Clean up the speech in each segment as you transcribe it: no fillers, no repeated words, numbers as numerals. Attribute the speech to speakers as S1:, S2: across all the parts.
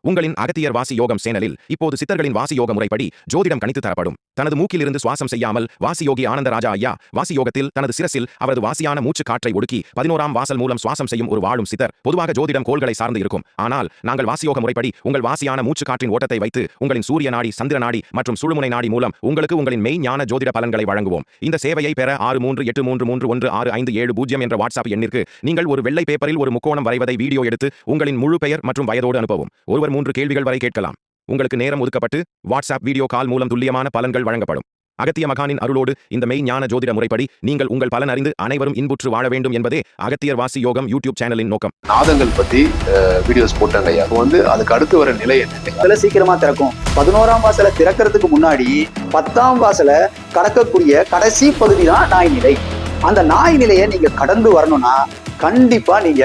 S1: உங்களின் அகத்தியர் வாசி யோகம் சேனலில் இப்போது சித்தர்களின் வாசி யோக முறைப்படி ஜோதிடம் கணித்து தரப்படும். தனது மூக்கிலிருந்து சுவாசம் செய்யாமல் வாசியோகி ஆனந்தராஜா ஐயா வாசி யோகத்தில் தனது சிரசில் அவரது வாசியான மூச்சு காற்றை ஒடுக்கி 11ஆம் வாசல் மூலம் சுவாசம் செய்யும் ஒரு வாழும் சித்தர். பொதுவாக ஜோதிடம் கோள்களை சார்ந்து இருக்கும். ஆனால் நாங்கள் வாசியோக முறைப்படி உங்கள் வாசியான மூச்சு காற்றின் ஓட்டத்தை வைத்து உங்களின் சூரிய நாடி, சந்திர நாடி மற்றும் சுழுமுனை நாடி மூலம் உங்களுக்கு உங்களின் மெய் ஞான ஜோதிட பலன்களை வழங்குவோம். இந்த சேவையை பெற 6383316570 என்ற வாட்ஸ்அப் எண்ணிற்கு நீங்கள் ஒரு வெள்ளை பேப்பரில் ஒரு முக்கோணம் வரைவதை வீடியோ எடுத்து உங்களின் முழு பெயர் மற்றும் வயதோடு அனுப்பவும். ஒருவர் 3 கேள்விகள் வரை கேட்கலாம். உங்களுக்கு நேரம் ஒதுக்கப்பட்டு வாட்ஸ்அப் வீடியோ கால் மூலம் துல்லியமான பலன்கள் வழங்கப்படும். அகத்திய மகானின் அருளோடு இந்த மெய் ஞான ஜோதிட முறைப்படி நீங்கள் உங்கள் பலன் அறிந்து அனைவரும் இன்புற்று வாழ வேண்டும் என்பதே அகத்தியர் வாசி யோகம் யூடியூப் சேனலின் நோக்கம்.
S2: நாதங்கள் பத்தி வீடியோஸ் போட்டாங்க. அதுக்கு அடுத்து வர நிலை என்ன?
S3: சீக்கிரமா திறக்கும். 11ஆம் வாசலை திறக்கிறதுக்கு முன்னாடி 10ஆம் வாசலை கடக்கக்கூடிய கடைசி பகுதி தான் நாய் நிலை. அந்த நாய் நிலையை நீங்க கடந்து வரணும்னா கண்டிப்பா நீங்க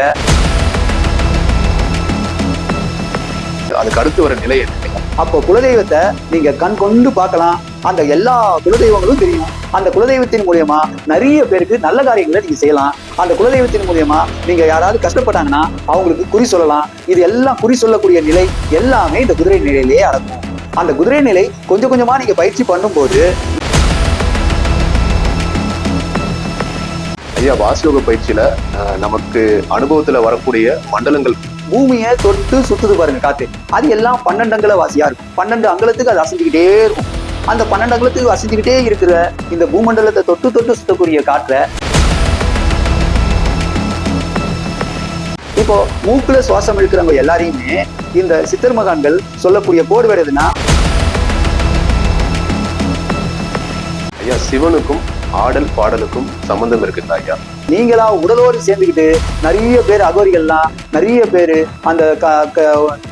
S2: அதுக்கு அடுத்து வர நிலை என்ன?
S3: அப்போ குலதெய்வத்தை நீங்க கண் கொண்டு பார்க்கலாம். அந்த எல்லா குலதெய்வங்களும் தெரியும். அந்த குலதெய்வத்தின் மூலியமா நிறைய பேருக்கு நல்ல காரியங்களை நீங்க செய்யலாம். அந்த குலதெய்வத்தின் மூலியமா நீங்க யாராவது கஷ்டப்பட்டாங்கன்னா அவங்களுக்கு குறி சொல்லலாம். இது எல்லாம் குறி சொல்லக்கூடிய நிலை எல்லாமே இந்த குதிரை நிலையிலேயே அடங்கும். அந்த குதிரை நிலை கொஞ்சம் கொஞ்சமா நீங்க பயிற்சி பண்ணும்போது
S2: ஐயா, வாசியோக பயிற்சியில நமக்கு அனுபவத்துல வரக்கூடிய மண்டலங்கள்
S3: பூமியை தொட்டு சுத்துது பாருங்க காத்து. அது எல்லாம் 12 அங்குல வாசியா இருக்கும். 12 அங்குலத்துக்கு அது அசைஞ்சுக்கிட்டே இருக்கும். அந்த 12 அங்குலத்துக்கு அசைஞ்சுக்கிட்டே இருக்கிற இந்த பூமண்டலத்தை தொட்டு தொட்டு சுத்தக்கூடிய காற்றை இப்போ மூக்குல சுவாசம் இருக்கிறவங்க எல்லாரையுமே இந்த சித்தர் மகான்கள் சொல்லக்கூடிய கோடு வேறு எதுனா,
S2: ஐயா, சிவனுக்கும் ஆடல் பாடலுக்கும் சம்பந்தம் இருக்குங்களா ஐயா?
S3: நீங்களா உடலோடு சேர்ந்துக்கிட்டு நிறைய பேர் அகோரிகள்லாம் நிறைய பேர் அந்த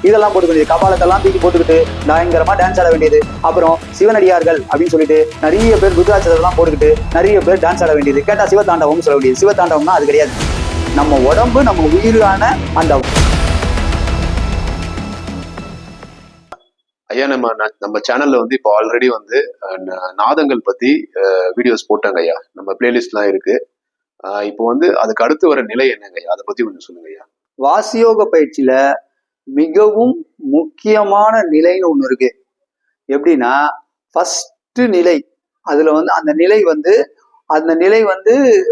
S3: இதெல்லாம் போட்டுக்க கபாலத்தெல்லாம் தூக்கி போட்டுக்கிட்டு பயங்கரமா டான்ஸ் ஆட வேண்டியது. அப்புறம் சிவனடியார்கள் அப்படின்னு சொல்லிட்டு நிறைய பேர் ருத்ராட்சதெல்லாம் போட்டுக்கிட்டு நிறைய பேர் டான்ஸ் ஆட வேண்டியது. கேட்டா சிவதாண்டவம்னு சொல்ல வேண்டியது. சிவதாண்டவம்னா அது கிடையாது. நம்ம உடம்பு நம்ம உயிரான அந்த
S2: ஐயா, நம்ம சேனல்ல இப்போ ஆல்ரெடி நாதங்கள் பத்தி வீடியோஸ் போட்டாங்க ஐயா. நம்ம பிளேலிஸ்ட்லாம் இருக்கு. இப்போ அதுக்கு அடுத்து வர நிலை என்னங்க ஐயா? அதை பத்தி கொஞ்சம் சொல்லுங்க ஐயா.
S3: வாசியோக பயிற்சியில மிகவும் முக்கியமான நிலைன்னு ஒண்ணு இருக்கு. எப்படின்னா ஃபர்ஸ்ட் நிலை. அதுல அந்த நிலை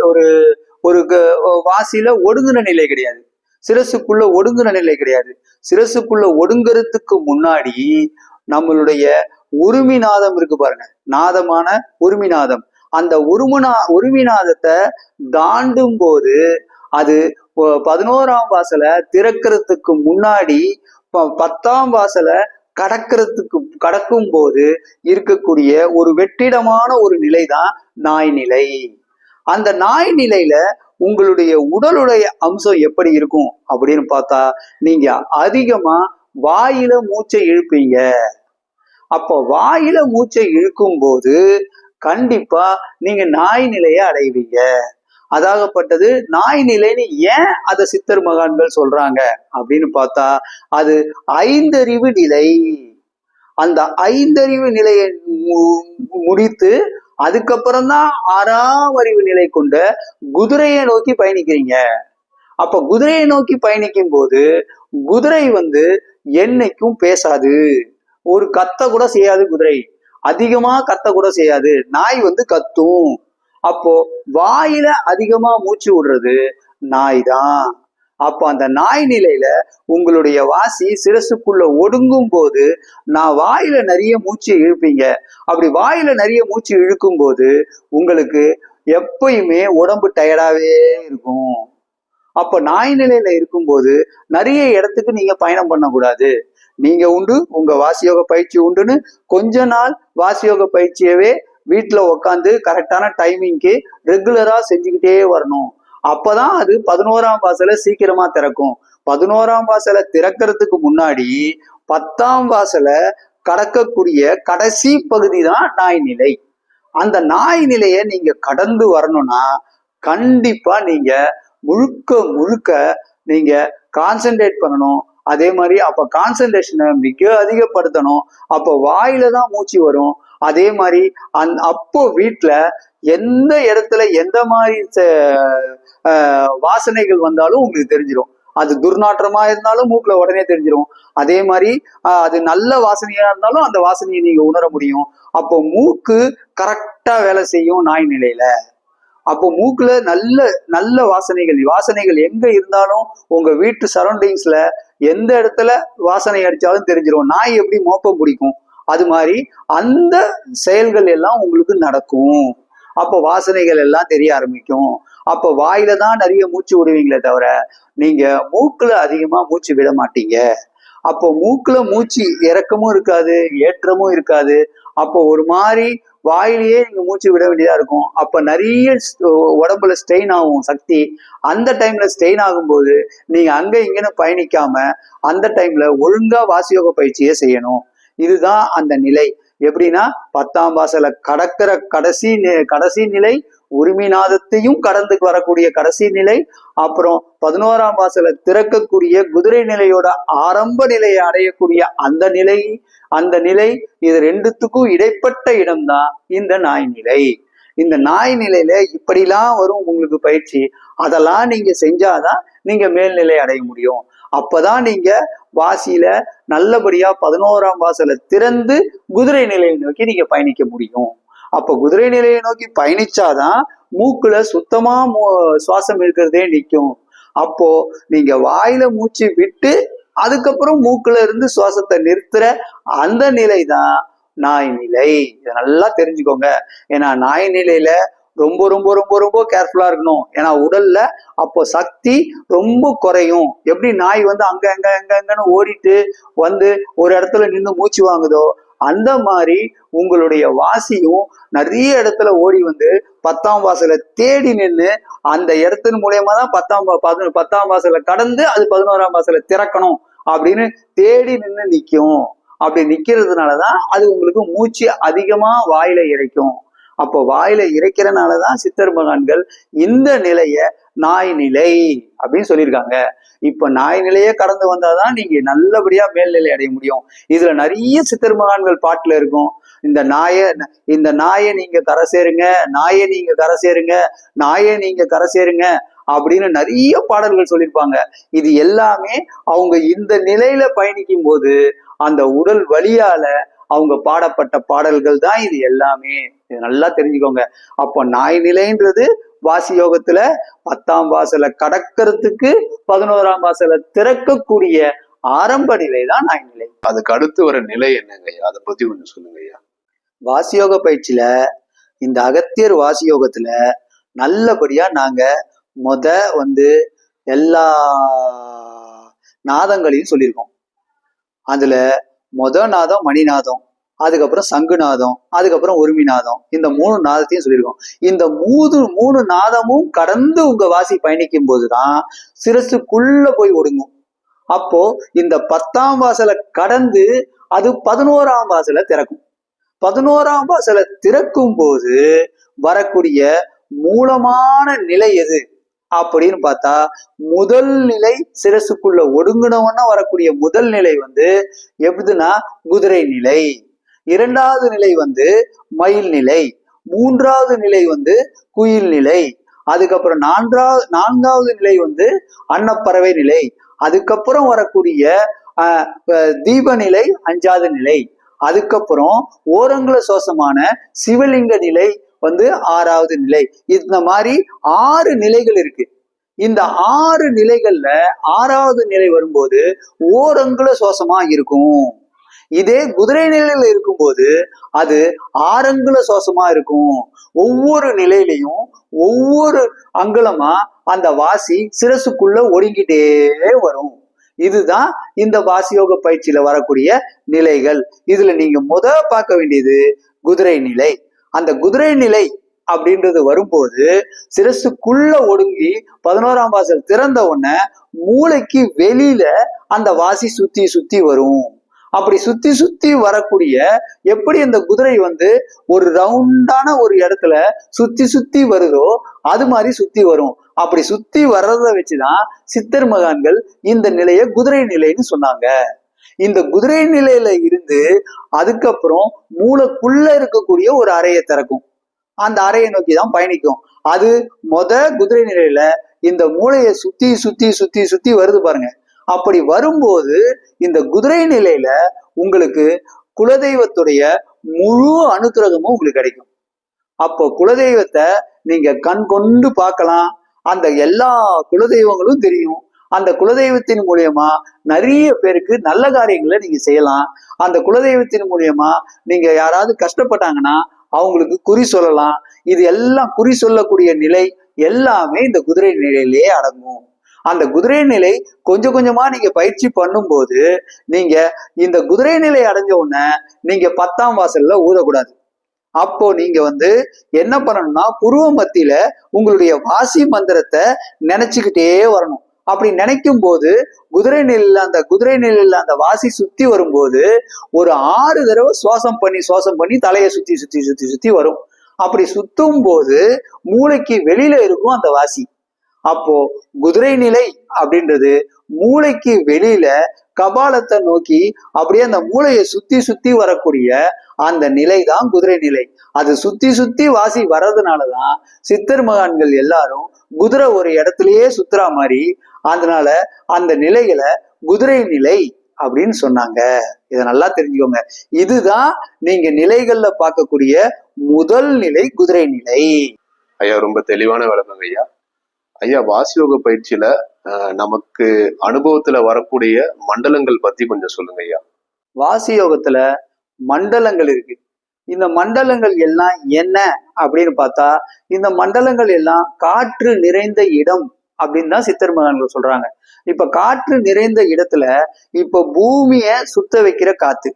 S3: ஒரு ஒரு வாசியில ஒடுங்குன நிலை கிடையாது. சிரசுக்குள்ள ஒடுங்குன நிலை கிடையாது. சிரசுக்குள்ள ஒடுங்குறதுக்கு முன்னாடி நம்மளுடைய உருமிநாதம் இருக்கு பாருங்க, நாதமான உருமிநாதம். அந்த உருமிநாதத்தை தாண்டும் போது அது 11ஆம் வாசலை திறக்கிறதுக்கு முன்னாடி 10ஆம் வாசலை கடக்கும் போது இருக்கக்கூடிய ஒரு வெற்றிடமான ஒரு நிலை தான் நாய் நிலை. அந்த நாய் நிலையில உங்களுடைய உடலுடைய அம்சம் எப்படி இருக்கும் அப்படின்னு பார்த்தா, நீங்க அதிகமா வாயில மூச்சை இழுப்பீங்க. அப்போ வாயில மூச்சை இழுக்கும் போது கண்டிப்பா நீங்க நாய் நிலையை அடைவீங்க. அதாகப்பட்டது நாய் நிலைன்னு ஏன் அதை சித்தர் மகான்கள் சொல்றாங்க அப்படின்னு பார்த்தா, அது 5 நிலை. அந்த 5 நிலையை முடித்து அதுக்கப்புறம் தான் 6ஆம் நிலை கொண்ட குதிரையை நோக்கி பயணிக்கிறீங்க. அப்ப குதிரையை நோக்கி பயணிக்கும் போது குதிரை என்னைக்கும் பேசாது. ஒரு கத்த கூட செய்யாது. குதிரை அதிகமா கத்த கூட செய்யாது. நாய் கத்தும். அப்போ வாயில அதிகமா மூச்சு விடுறது நாய் தான். அப்போ அந்த நாய் நிலையில உங்களுடைய வாசி சிரசுக்குள்ள ஒடுங்கும் போது நான் வாயில நிறைய மூச்சு இழுப்பீங்க. அப்படி வாயில நிறைய மூச்சு இழுக்கும் போது உங்களுக்கு எப்பயுமே உடம்பு டயர்டாவே இருக்கும். அப்ப நாய் நிலையில இருக்கும்போது நிறைய இடத்துக்கு நீங்க பயணம் பண்ணக்கூடாது. நீங்க உண்டு, உங்க வாசியோக பயிற்சி உண்டுன்னு கொஞ்ச நாள் வாசியோக பயிற்சியவே வீட்டுல உட்காந்து கரெக்டான டைமிங்க்கு ரெகுலரா செஞ்சுக்கிட்டே வரணும். அப்பதான் அது 11ஆம் வாசலை சீக்கிரமா திறக்கும். 11ஆம் வாசலை திறக்கிறதுக்கு முன்னாடி 10ஆம் வாசலை கடக்கக்கூடிய கடைசி பகுதி தான் நாய் நிலை. அந்த நாய் நிலையை நீங்க கடந்து வரணும்னா கண்டிப்பா நீங்க முழுக்க நீங்க கான்சென்ட்ரேட் பண்ணணும். அதே மாதிரி அப்ப கான்சென்ட்ரேஷனை மிக அதிகப்படுத்தணும். அப்போ வாயில தான் மூச்சு வரும். அதே மாதிரி அப்போ வீட்டுல எந்த இடத்துல எந்த மாதிரி வாசனைகள் வந்தாலும் உங்களுக்கு தெரிஞ்சிடும். அது துர்நாற்றமா இருந்தாலும் மூக்குல உடனே தெரிஞ்சிடும். அதே மாதிரி அது நல்ல வாசனையா இருந்தாலும் அந்த வாசனையை நீங்க உணர முடியும். அப்போ மூக்கு கரெக்டா வேலை செய்யும் நாய் நிலையில. அப்போ மூக்குல நல்ல நல்ல வாசனைகள் எங்க இருந்தாலும் உங்க வீட்டு சரௌண்டிங்ஸ்ல எந்த இடத்துல வாசனை அடிச்சாலும் தெரிஞ்சிடும். நாய் எப்படி மோப்பம் பிடிக்கும், அது மாதிரி அந்த செயல்கள் எல்லாம் உங்களுக்கு நடக்கும். அப்போ வாசனைகள் எல்லாம் தெரிய ஆரம்பிக்கும். அப்போ வாயில தான் நிறைய மூச்சு விடுவீங்களே தவிர நீங்க மூக்குல அதிகமா மூச்சு விட மாட்டீங்க. அப்போ மூக்குல மூச்சு இறக்கமும் இருக்காது, ஏற்றமும் இருக்காது. அப்போ ஒரு மாதிரி வாயிலேயே நீங்க மூச்சு விட வேண்டியதா இருக்கும். அப்ப நிறைய உடம்புல ஸ்ட்ரெயின் ஆகும் சக்தி. அந்த டைம்ல ஸ்ட்ரெயின் ஆகும்போது நீங்க அங்க இங்கன்னு பயணிக்காம அந்த டைம்ல ஒழுங்கா வாசியோக பயிற்சியை செய்யணும். இதுதான் அந்த நிலை. எப்படின்னா 10ஆம் வாசலை கடக்கிற கடைசி நிலை, உரிமைநாதத்தையும் கடந்து வரக்கூடிய கடைசி நிலை, அப்புறம் 11ஆம் வாசலை திறக்கக்கூடிய குதிரை நிலையோட ஆரம்ப நிலையை அடையக்கூடிய அந்த நிலை இது ரெண்டுத்துக்கும் இடைப்பட்ட இடம்தான் இந்த நாய் நிலை. இந்த நாய் நிலையில இப்படிலாம் வரும் உங்களுக்கு பயிற்சி. அதெல்லாம் நீங்க செஞ்சாதான் நீங்க மேல்நிலை அடைய முடியும். அப்பதான் நீங்க வாசியில நல்லபடியா 11ஆம் வாசலை திறந்து குதிரை நிலையை நோக்கி நீங்க பயணிக்க முடியும். அப்ப குதிரை நிலையை நோக்கி பயணிச்சாதான் மூக்குல சுத்தமா சுவாசம் இருக்கிறதே நிற்கும். அப்போ நீங்க வாயில மூச்சு விட்டு அதுக்கப்புறம் மூக்குல இருந்து சுவாசத்தை நிறுத்துற அந்த நிலை தான் நாய் நிலை. இதை நல்லா தெரிஞ்சுக்கோங்க. ஏன்னா நாய் நிலையில ரொம்ப ரொம்ப ரொம்ப ரொம்ப கேர்ஃபுல்லா இருக்கணும். ஏன்னா உடல்ல அப்போ சக்தி ரொம்ப குறையும். எப்படி நாய் வந்து அங்கன்னு ஓடிட்டு வந்து ஒரு இடத்துல நின்று மூச்சு வாங்குதோ அந்த மாதிரி உங்களுடைய வாசியும் நிறைய இடத்துல ஓடி வந்து 10ஆம் வாசலை தேடி நின்று அந்த இடத்தின் மூலியமா தான் 10ஆம் வாசலை கடந்து அது 11ஆம் வாசலை திறக்கணும் அப்படின்னு தேடி நின்று நிற்கும். அப்படி நிக்கிறதுனாலதான் அது உங்களுக்கு மூச்சு அதிகமா வாயில இறைக்கும். அப்போ வாயில இறைக்கிறனாலதான் சித்தர் மகான்கள் இந்த நிலைய நாய் நிலை அப்படின்னு சொல்லியிருக்காங்க. இப்ப நாய் நிலையே கடந்து வந்தாதான் நீங்க நல்லபடியா மேல்நிலை அடைய முடியும். இதுல நிறைய சித்தர் மகான்கள் பாட்டுல இருக்கும். இந்த நாயை நீங்க கரை சேருங்க, நாயை நீங்க கரை சேருங்க, நாயை நீங்க கரை சேருங்க அப்படின்னு நிறைய பாடல்கள் சொல்லியிருப்பாங்க. இது எல்லாமே அவங்க இந்த நிலையில பயணிக்கும் போது அந்த உடல் வலியால அவங்க பாடப்பட்ட பாடல்கள் தான் இது எல்லாமே. இது நல்லா தெரிஞ்சுக்கோங்க. அப்போ நாய் நிலைன்றது வாசி யோகத்துல 10ஆம் வாசலை கடக்கிறதுக்கு 11ஆம் வாசலை திறக்கக்கூடிய ஆரம்ப நிலை தான் நாய் நிலை.
S2: அதுக்கு அடுத்து வர நிலை என்னங்க ஐயா, அதை பத்தி கொஞ்சம் சொல்லுங்க ஐயா.
S3: வாசியோக பயிற்சியில இந்த அகத்தியர் வாசியோகத்துல நல்லபடியா நாங்க வந்து எல்லா நாதங்களையும் சொல்லியிருக்கோம். அதுல நாதம் மணிநாதம், அதுக்கப்புறம் சங்குநாதம், அதுக்கப்புறம் உரிமைநாதம், இந்த 3 நாதத்தையும் சொல்லியிருக்கோம். இந்த மூணு நாதமும் கடந்து உங்க வாசி பயணிக்கும் போதுதான் சிரசுக்குள்ள போய் ஒடுங்கும். அப்போ இந்த 10ஆம் வாசலை கடந்து அது 11ஆம் வாசலை திறக்கும். 11ஆம் வாசலை திறக்கும் போது வரக்கூடிய மூலமான நிலை எது அப்படின்னு பார்த்தா முதல் நிலை சிரசுக்குள்ள ஒடுங்கினவன்னா வரக்கூடிய முதல் நிலை வந்து எப்படின்னா குதிரை நிலை, 2வது நிலை வந்து மயில் நிலை, 3வது நிலை வந்து குயில் நிலை, அதுக்கப்புறம் 4வது நிலை வந்து அன்னப்பறவை நிலை, அதுக்கப்புறம் வரக்கூடிய தீப நிலை 5வது நிலை, அதுக்கப்புறம் ஓரங்குல சோசமான சிவலிங்க நிலை வந்து 6வது நிலை. இந்த மாதிரி 6 நிலைகள் இருக்கு. இந்த 6 நிலைகள்ல 6வது நிலை வரும்போது ஓரங்குல சுவாசமா இருக்கும். இதே குதிரை நிலையில இருக்கும்போது அது 6 அங்குல சுவாசமா இருக்கும். ஒவ்வொரு நிலையிலையும் ஒவ்வொரு அங்குலமா அந்த வாசி சிரசுக்குள்ள ஒடுங்கிட்டே வரும். இதுதான் இந்த வாசியோக பயிற்சியில வரக்கூடிய நிலைகள். இதுல நீங்க பார்க்க வேண்டியது குதிரை நிலை. அந்த குதிரை நிலை அப்படின்றது வரும்போது சிரசுக்குள்ள ஒடுங்கி 11ஆம் வாசல் திறந்த உடனே மூளைக்கு வெளியில அந்த வாசி சுத்தி சுத்தி வரும். அப்படி சுத்தி சுத்தி வரக்கூடிய எப்படி அந்த குதிரை வந்து ஒரு ரவுண்டான ஒரு இடத்துல சுத்தி சுத்தி வருதோ அது மாதிரி சுத்தி வரும். அப்படி சுத்தி வர்றத வச்சுதான் சித்தர் மகான்கள் இந்த நிலையை குதிரை நிலைன்னு சொன்னாங்க. இந்த குதிரை நிலையில இருந்து அதுக்கப்புறம் மூளைக்குள்ள இருக்கக்கூடிய ஒரு அறையை திறக்கும். அந்த அறையை நோக்கி தான் பயணிக்கும். அது குதிரை நிலையில இந்த மூளையை சுத்தி சுத்தி சுத்தி சுத்தி வருது பாருங்க. அப்படி வரும்போது இந்த குதிரை நிலையில உங்களுக்கு குலதெய்வத்துடைய முழு அனுக்கிரகமும் உங்களுக்கு கிடைக்கும். அப்போ குலதெய்வத்தை நீங்க கண் கொண்டு பார்க்கலாம். அந்த எல்லா குலதெய்வங்களும் தெரியும். அந்த குலதெய்வத்தின் மூலியமா நிறைய பேருக்கு நல்ல காரியங்களை நீங்க செய்யலாம். அந்த குலதெய்வத்தின் மூலியமா நீங்க யாராவது கஷ்டப்பட்டாங்கன்னா அவங்களுக்கு குறி சொல்லலாம். இது எல்லாம் குறி சொல்லக்கூடிய நிலை எல்லாமே இந்த குதிரை நிலையிலேயே அடங்கும். அந்த குதிரை நிலை கொஞ்சம் கொஞ்சமா நீங்க பயிற்சி பண்ணும்போது நீங்க இந்த குதிரை நிலை அடைஞ்ச உடனே நீங்க 10ஆம் வாசல்ல ஊதக்கூடாது. அப்போ நீங்க என்ன பண்ணணும்னா புருவ மத்தியில உங்களுடைய வாசி மந்திரத்தை நினைச்சுக்கிட்டே வரணும். அப்படி நினைக்கும் போது குதிரை நிலையில அந்த வாசி சுத்தி வரும்போது ஒரு 6 தடவை சுவாசம் பண்ணி தலையை சுத்தி சுத்தி சுத்தி சுத்தி வரும். அப்படி சுத்தும் போது மூளைக்கு வெளியில இருக்கும் அந்த வாசி. அப்போ குதிரை நிலை அப்படின்றது மூளைக்கு வெளியில கபாலத்தை நோக்கி அப்படியே அந்த மூளையை சுத்தி சுத்தி வரக்கூடிய அந்த நிலை தான் குதிரை நிலை. அது சுத்தி சுத்தி வாசி வர்றதுனாலதான் சித்தர் மகான்கள் எல்லாரும் குதிரை ஒரு இடத்துலயே சுத்துறா மாதிரி அதனால அந்த நிலைகளை குதிரை நிலை அப்படின்னு சொன்னாங்க. இதை நல்லா தெரிஞ்சுக்கோங்க. இதுதான் நீங்க நிலைகள்ல பார்க்கக்கூடிய முதல் நிலை குதிரை நிலை.
S2: ஐயா ரொம்ப தெளிவான விளக்கங்க ஐயா. ஐயா வாசியோக பயிற்சியில நமக்கு அனுபவத்துல வரக்கூடிய மண்டலங்கள் பத்தி கொஞ்சம் சொல்லுங்க ஐயா.
S3: வாசி யோகத்துல மண்டலங்கள் இருக்கு. இந்த மண்டலங்கள் எல்லாம் என்ன அப்படின்னு பார்த்தா இந்த மண்டலங்கள் எல்லாம் காற்று நிறைந்த இடம் அப்படின்னு தான் சித்தர் மகான்கள் சொல்றாங்க. இப்ப காற்று நிறைந்த இடத்துல இப்ப பூமிய சுத்த வைக்கிற காத்து,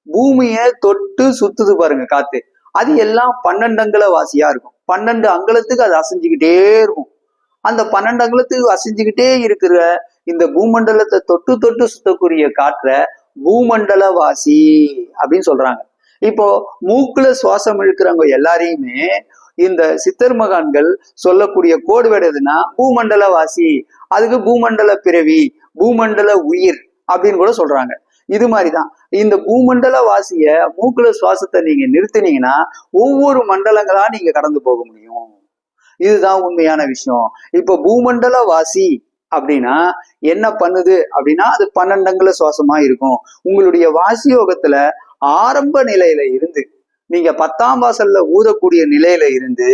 S3: பூமிய தொட்டு சுத்துது பாருங்க காத்து, அது எல்லாம் 12 அங்குல வாசியா இருக்கும். 12 அங்குலத்துக்கு அது அசைஞ்சுக்கிட்டே இருக்கும். அந்த 12 அங்குலத்துக்கு அசைஞ்சுக்கிட்டே இருக்கிற இந்த பூமண்டலத்தை தொட்டு தொட்டு சுத்தக்கூடிய காற்ற பூமண்டல வாசி அப்படின்னு சொல்றாங்க. இப்போ மூக்குல சுவாசம் இழுக்கிறவங்க எல்லாரையுமே இந்த சித்தர் மகான்கள் சொல்லக்கூடிய கோடு வேடு எதுன்னா பூமண்டல வாசி, அதுக்கு பூமண்டல பிறவி, பூமண்டல உயிர் அப்படின்னு கூட சொல்றாங்க. இது மாதிரிதான் இந்த பூமண்டல வாசிய மூக்குல சுவாசத்தை நீங்க நிறுத்தினீங்கன்னா ஒவ்வொரு மண்டலங்களா நீங்க கடந்து போக முடியும். இதுதான் உண்மையான விஷயம். இப்ப பூமண்டல வாசி அப்படின்னா என்ன பண்ணுது அப்படின்னா அது 12 அங்குல சுவாசமா இருக்கும். உங்களுடைய வாசி யோகத்துல ஆரம்ப நிலையில இருந்து நீங்க 10ஆம் வாசல்ல ஊதக்கூடிய நிலையில இருந்து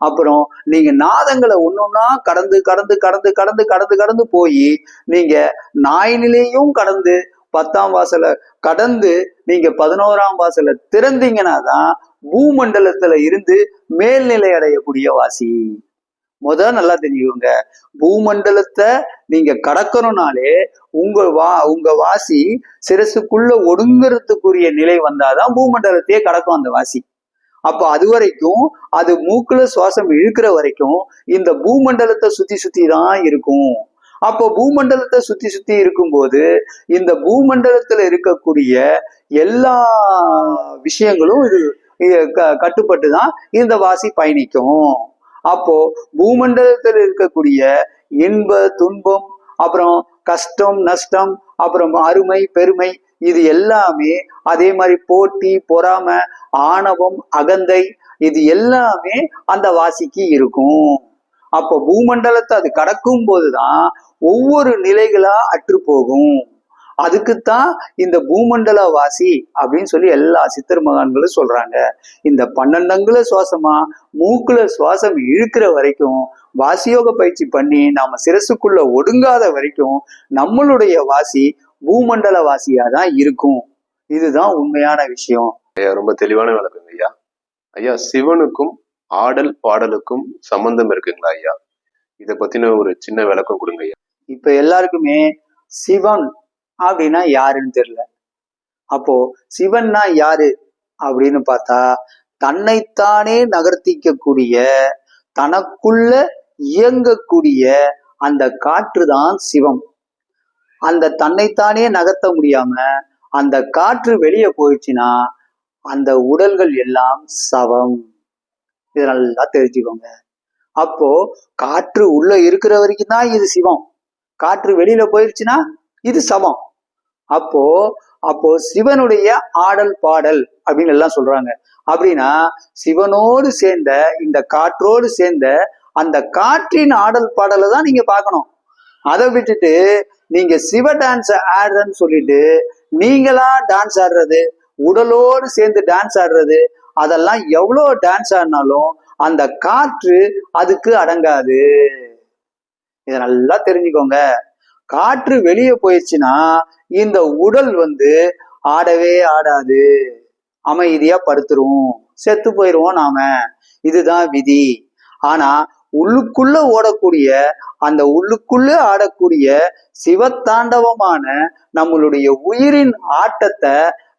S3: அப்புறம் நீங்க நாதங்களை ஒன்னொன்னா கடந்து கடந்து கடந்து கடந்து கடந்து கடந்து போய் நீங்க நாய் நிலையும் கடந்து 10ஆம் வாசலை கடந்து நீங்க 11ஆம் வாசலை திறந்தீங்கன்னா தான் பூமண்டலத்துல இருந்து மேல்நிலை அடையக்கூடிய வாசி. நல்லா தெரிஞ்சுக்கோங்க. பூமண்டலத்தை நீங்க கடக்கணும்னாலே உங்க வாசி சிரசுக்குள்ள ஒடுங்குறதுக்குரிய நிலை வந்தாதான் பூமண்டலத்தையே கடக்கும் அந்த வாசி. அப்ப அது வரைக்கும் அது மூக்குல சுவாசம் இழுக்கிற வரைக்கும் இந்த பூமண்டலத்தை சுத்தி சுத்தி தான் இருக்கும். அப்போ பூமண்டலத்தை சுத்தி சுத்தி இருக்கும்போது இந்த பூமண்டலத்துல இருக்கக்கூடிய எல்லா விஷயங்களும் இது கட்டுப்பட்டுதான் இந்த வாசி பயணிக்கும். அப்போ பூமண்டலத்தில் இருக்கக்கூடிய இன்ப துன்பம், அப்புறம் கஷ்டம் நஷ்டம், அப்புறம் அருமை பெருமை, இது எல்லாமே அதே மாதிரி போட்டி பொறாமை ஆணவம் அகந்தை, இது எல்லாமே அந்த வாசிக்கு இருக்கும். அப்போ பூமண்டலத்தை அது கடக்கும் போதுதான் ஒவ்வொரு நிலைகளா அற்று போகும். அதுக்குத்தான் இந்த பூமண்டல வாசி அப்படின்னு சொல்லி எல்லா சித்தர் மகான்களும் சொல்றாங்க. இந்த 12 அங்குல சுவாசமா மூக்குல சுவாசம் இழுக்கிற வரைக்கும் வாசியோக பயிற்சி பண்ணி நாம சிரசுக்குள்ள ஒடுங்காத வரைக்கும் நம்மளுடைய வாசி பூமண்டல வாசியா தான் இருக்கும். இதுதான் உண்மையான விஷயம்.
S2: ஐயா ரொம்ப தெளிவான விளக்கங்க ஐயா. ஐயா சிவனுக்கும் ஆடல் பாடலுக்கும் சம்பந்தம் இருக்குங்களா ஐயா? இத பத்தின ஒரு சின்ன விளக்கம் கொடுங்க ஐயா.
S3: இப்ப எல்லாருக்குமே சிவன் அப்படின்னா யாருன்னு தெரியல. அப்போ சிவன்னா யாரு அப்படின்னு பார்த்தா தன்னைத்தானே நகர்த்திக்கக்கூடிய தனக்குள்ள இயங்கக்கூடிய அந்த காற்று தான் சிவம். அந்த தன்னைத்தானே நகர்த்த முடியாம அந்த காற்று வெளியே போயிடுச்சுன்னா அந்த உடல்கள் எல்லாம் சவம். இது நல்லா தெரிஞ்சுக்கோங்க. அப்போ காற்று உள்ள இருக்கிற வரைக்கும் தான் இது சிவம், காற்று வெளியில போயிடுச்சுன்னா இது சவம். அப்போ சிவனுடைய ஆடல் பாடல் அப்படின்னு எல்லாம் சொல்றாங்க. அப்படின்னா சிவனோடு சேர்ந்த இந்த காற்றோடு சேர்ந்த அந்த காற்றின் ஆடல் பாடலை தான் நீங்க பார்க்கணும். அதை விட்டுட்டு நீங்க சிவ டான்ஸ் ஆடுறன்னு சொல்லிட்டு நீங்களா டான்ஸ் ஆடுறது, உடலோடு சேர்ந்து டான்ஸ் ஆடுறது, அதெல்லாம் எவ்வளோ டான்ஸ் ஆடினாலும் அந்த காற்று அதுக்கு அடங்காது. இதை நல்லா தெரிஞ்சுக்கோங்க. காற்று வெளியே போயிடுச்சுன்னா இந்த உடல் ஆடவே ஆடாது, அமைதியா படுத்துரும், செத்து போயிடுவோம் நாம. இதுதான் விதி. ஆனா உள்ளுக்குள்ள ஓடக்கூடிய அந்த உள்ளுக்குள்ள ஆடக்கூடிய சிவத்தாண்டவமான நம்மளுடைய உயிரின் ஆட்டத்தை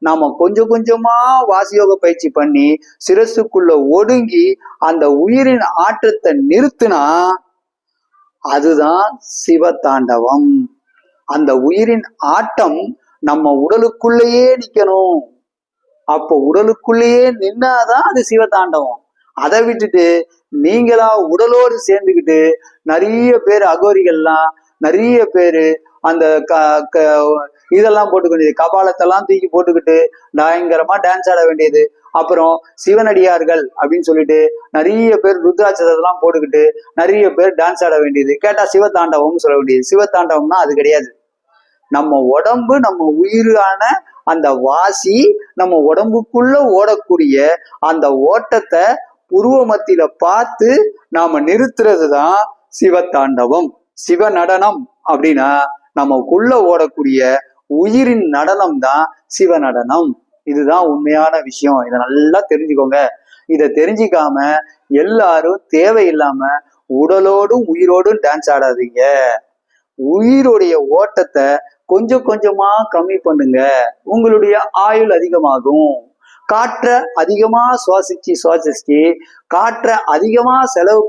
S3: நாம கொஞ்சம் கொஞ்சமா வாசியோக பயிற்சி பண்ணி சிரசுக்குள்ள ஒடுங்கி அந்த உயிரின் ஆட்டத்தை நிறுத்தினா அதுதான் சிவத்தாண்டவம். அந்த உயிரின் ஆட்டம் நம்ம உடலுக்குள்ளேயே நிக்கணும். அப்போ உடலுக்குள்ளேயே நின்னாதான் அது சிவத்தாண்டவம். அதை விட்டுட்டு நீங்களா உடலோடு சேர்ந்துக்கிட்டு நிறைய பேர் அகோரிகள்லாம் நிறைய பேரு அந்த இதெல்லாம் போட்டுக்கிட்டு கபாலத்தெல்லாம் தூக்கி போட்டுக்கிட்டு பயங்கரமா டான்ஸ் ஆட வேண்டியது. அப்புறம் சிவனடியார்கள் அப்படின்னு சொல்லிட்டு நிறைய பேர் ருத்ராட்சதெல்லாம் போட்டுக்கிட்டு நிறைய பேர் டான்ஸ் ஆட வேண்டியது. கேட்டா சிவத்தாண்டவம்னு சொல்ல வேண்டியது. சிவத்தாண்டவம்னா அது கிடையாது. நம்ம உடம்பு நம்ம உயிரான அந்த வாசி நம்ம உடம்புக்குள்ள ஓடக்கூடிய அந்த ஓட்டத்தை புருவ மத்தியில பார்த்து நாம நிறுத்துறது தான் சிவத்தாண்டவம். சிவ நடனம் அப்படின்னா நமக்குள்ள ஓடக்கூடிய உயிரின் நடனம் தான் சிவ நடனம். இதுதான் உண்மையான விஷயம். இதை நல்லா தெரிஞ்சுக்கோங்க. இதை தெரிஞ்சிக்காம எல்லாரும் தேவையில்லாம உடலோடும் உயிரோடும் டான்ஸ் ஆடாதீங்க. உயிருடைய ஓட்டத்தை கொஞ்சம் கொஞ்சமா கம்மி பண்ணுங்க, உங்களுடைய ஆயுள் அதிகமாகும். காற்றை அதிகமா சுவாசிச்சு காற்றை அதிகமா செலவு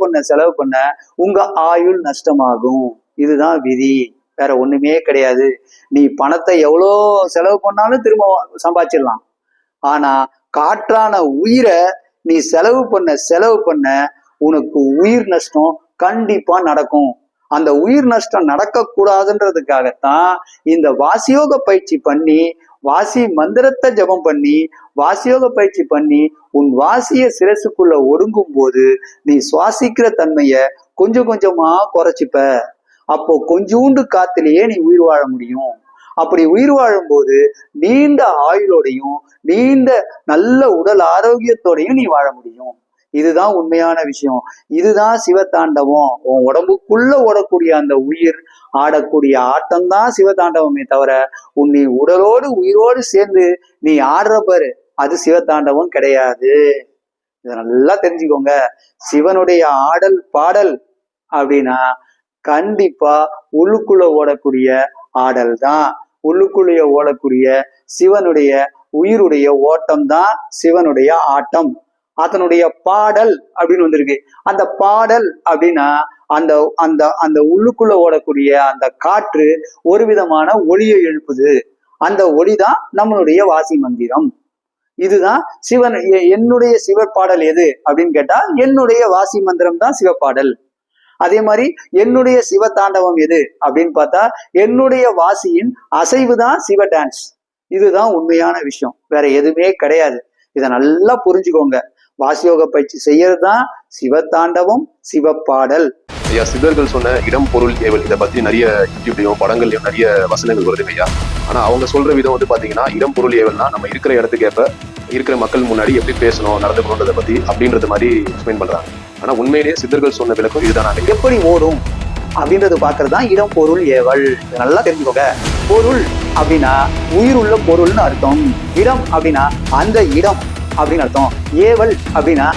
S3: பண்ண உங்க ஆயுள் நஷ்டமாகும். இதுதான் விதி, வேற ஒண்ணுமே கிடையாது. நீ பணத்தை எவ்வளோ செலவு பண்ணாலும் திரும்ப சம்பாதிச்சிடலாம். ஆனா காற்றான உயிரை நீ செலவு பண்ண உனக்கு உயிர் நஷ்டம் கண்டிப்பா நடக்கும். அந்த உயிர் நஷ்டம் நடக்கக்கூடாதுன்றதுக்காகத்தான் இந்த வாசியோக பயிற்சி பண்ணி வாசி மந்திரத்தை ஜபம் பண்ணி வாசியோக பயிற்சி பண்ணி உன் வாசிய சிரசுக்குள்ள ஒடுங்கும் போது நீ சுவாசிக்கிற தன்மைய கொஞ்சம் கொஞ்சமா குறைச்சிப்ப. அப்போ கொஞ்சூண்டு காத்திலேயே நீ உயிர் வாழ முடியும். அப்படி உயிர் வாழும் போது நீண்ட ஆயுளோடையும் நீண்ட நல்ல உடல் ஆரோக்கியத்தோடையும் நீ வாழ முடியும். இதுதான் உண்மையான விஷயம். இதுதான் சிவத்தாண்டவம். உன் உடம்புக்குள்ள ஓடக்கூடிய அந்த உயிர் ஆடக்கூடிய ஆட்டம் தான் சிவத்தாண்டவமே தவிர நீ உடலோடு உயிரோடு சேர்ந்து நீ ஆடுற பாரு அது சிவத்தாண்டவம் கிடையாது. இதை நல்லா தெரிஞ்சுக்கோங்க. சிவனுடைய ஆடல் பாடல் அப்படின்னா கண்டிப்பா உள்ளுக்குள்ள ஓடக்கூடிய ஆடல் தான். உள்ளுக்குள்ளேயே ஓடக்கூடிய சிவனுடைய உயிருடைய ஓட்டம் தான் சிவனுடைய ஆட்டம். அதனுடைய பாடல் அப்படின்னு வந்திருக்கு. அந்த பாடல் அப்படின்னா அந்த அந்த அந்த உள்ளுக்குள்ள ஓடக்கூடிய அந்த காற்று ஒரு விதமான ஒளியை எழுப்புது. அந்த ஒளிதான் நம்மளுடைய வாசி மந்திரம். இதுதான் சிவன். என்னுடைய சிவப்பாடல் எது அப்படின்னு கேட்டா என்னுடைய வாசி மந்திரம் தான் சிவப்பாடல். அதே மாதிரி என்னுடைய சிவ தாண்டவம் எது அப்படின்னு பார்த்தா என்னுடைய வாசியின் அசைவு தான் சிவ டான்ஸ். இதுதான் உண்மையான விஷயம், வேற எதுவுமே கிடையாது. இதை நல்லா புரிஞ்சுக்கோங்க. வாசியோக பயிற்சி செய்யறது தான் சிவத்தாண்டவம், சிவப்பாடல்.
S2: ஐயா, சித்தர்கள் சொன்ன இடம் பொருள் ஏவல் இதை பத்தி நிறைய யூடியூப்லயும் படங்கள்லயும் நிறைய வசனங்கள் வருது ஐயா. ஆனா அவங்க சொல்ற விதம் பாத்தீங்கன்னா இடம் பொருள் ஏவல்னா நம்ம இருக்கிற இடத்துக்கு ஏற்ப இருக்கிற மக்கள் முன்னாடி எப்படி பேசணும் நடந்துக்கணுன்றதை பத்தி அப்படின்றது மாதிரி எக்ஸ்பிளைன் பண்றாங்க. ஆனா உண்மையிலேயே சித்தர்கள் சொன்ன விளக்கம் இதுதான்.
S3: எப்படி ஓடும் அப்படின்றது பாக்குறது தான் இடம் பொருள் ஏவல். நல்லா தெரிஞ்சுக்கோங்க. பொருள் அப்படின்னா உயிர் உள்ள பொருள்னு அர்த்தம். இடம் அப்படின்னா அந்த இடம் அப்படின்னு அர்த்தம். ஏவல் அப்படின்னா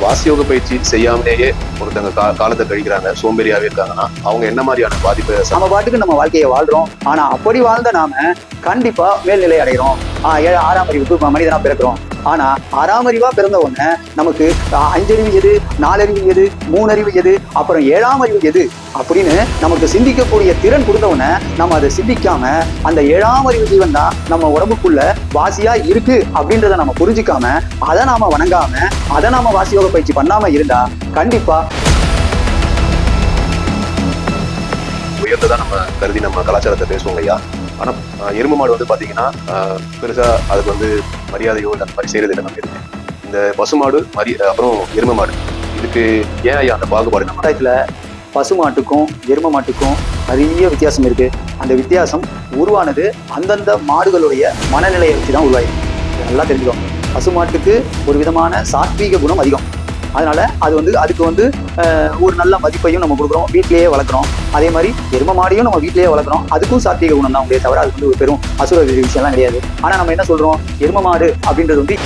S2: வாசியோக பயிற்சி செய்யாமலேயே ஒருத்தங்க காலத்தை கழிக்கிறாங்க, சோம்பேறியாவே இருக்காங்கன்னா அவங்க என்ன மாதிரியான பாதிப்பு?
S3: நம்ம பாட்டுக்கு நம்ம வாழ்க்கையை வாழ்றோம். ஆனா அப்படி வாழ்ந்த நாம கண்டிப்பா மேல்நிலை அடைகிறோம். 6ஆம் அறிவுக்கு மனிதனா பிறக்கிறோம். ஆனா 6ஆம் அறிவா பிறந்த உடனே நமக்கு 5 அறிவு எது, 4 அறிவு எது, 3 அறிவு எது, அப்புறம் 7ஆம் அறிவு எது அப்படின்னு நமக்கு சிந்திக்கக்கூடிய திறன் கொடுத்த உடனே நம்ம அதை சிந்திக்காம அந்த 7ஆம் அறிவு ஜீவன் தான் நம்ம உடம்புக்குள்ள வாசியா இருக்கு அப்படின்றத நம்ம புரிஞ்சுக்காம அதை நாம வணங்காம அதை நாம வாசியோக பயிற்சி பண்ணாம இருந்தா கண்டிப்பா
S2: உயர்ந்ததான் நம்ம கருதி நம்ம கலாச்சாரத்தை பேசுவோம் ஐயா. ஆனா எருமை மாடு வந்து பாத்தீங்கன்னா பெருசா அதுக்கு வந்து மரியாதையோ இல்லை அந்த மாதிரி செய்யறது இல்லை நம்ம எதுவுமே. இந்த பசுமாடு அப்புறம் எருமை மாடு இதுக்கு ஏன் ஐயா அந்த பாகுபாடு? நம்ம
S3: சமுதாயத்துல பசு மாட்டுக்கும் எருமை மாட்டுக்கும் நிறைய வித்தியாசம் இருக்கு. அந்த வித்தியாசம் உருவானது அந்தந்த மாடுகளுடைய மனநிலையை வச்சு தான் உருவாயிருக்கு. இதை நல்லா தெரிஞ்சுக்கோங்க. பசு மாட்டுக்கு ஒரு விதமான சாத்வீக குணம் அதிகம். அதனால அதுக்கு ஒரு நல்ல மதிப்பையும் நம்ம கொடுக்குறோம், வீட்டிலேயே வளர்க்குறோம். அதே மாதிரி எருமை மாடையும் நம்ம வீட்டிலேயே வளர்க்குறோம். அதுக்கும் சாத்வீக குணம் தான் உடைய தவிர அது ஒரு பெரும் அசுர விஷயம்லாம் கிடையாது. ஆனா நம்ம என்ன சொல்றோம், எருமை மாடு அப்படின்றது